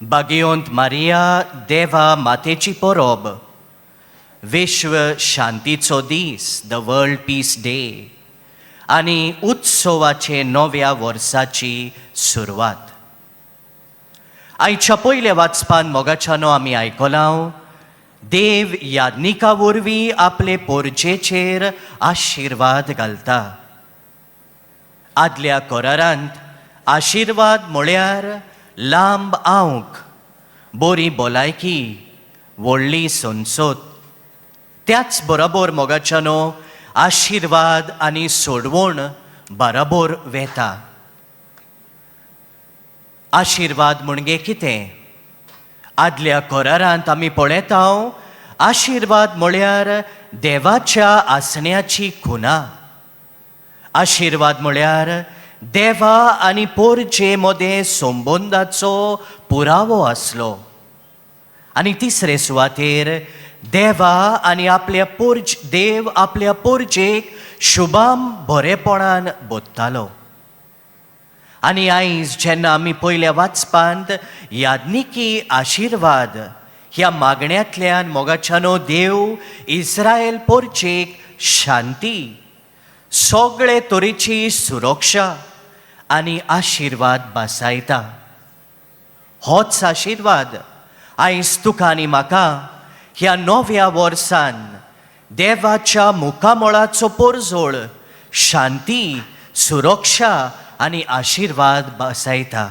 बागेयोंत Maria देवा मातेची परोब, विश्व शांतीचो दीस, द वर्ल्ड पीस डे, आनी उत्सवाचे नव्या वर्साची सुरवात. आयच्या पयल्या वाचपान मोगाच्यानो आमी आयकलां, देव याज्ञिका वरवीं आपले पोरचेचेर आशिर्वाद घालता. आदल्या कोरारांत आशिर्वाद म्हळ्यार लांब आंवक, बरी भलायकी, व्हडली संसत. त्याच बरोबर मोगाच्यानो आशिर्वाद आनी सोडवण बरोबर वेता. आशिर्वाद म्हणजे कितें? आदल्या कोरारांत आमी पळयता, आशिर्वाद म्हळ्यार देवाच्या आसण्याची खुना. आशिर्वाद म्हळ्यार देवा आनी पोरचे मदें संबंदाचो पुरावो आसलो. आनी तिसरे सुवातेर देव आपल्या पोरचेक शुभाम बरेपणान बोदतालो. आनी आयज जेन्ना आमी पयल्या वाचपांत याज्ञिकी आशिर्वाद ह्या मागण्यांतल्यान मोगाच्यानो देव इस्रायल पोरचेक शांती, सगळे तरेची सुरक्षा आनी आशिर्वाद बासायता. होच आशिर्वाद आयज तुका आनी म्हाका ह्या नव्या वर्सान देवाच्या मुखामळाचो पोरजोळ शांती, सुरक्षा आनी आशिर्वाद बासायता.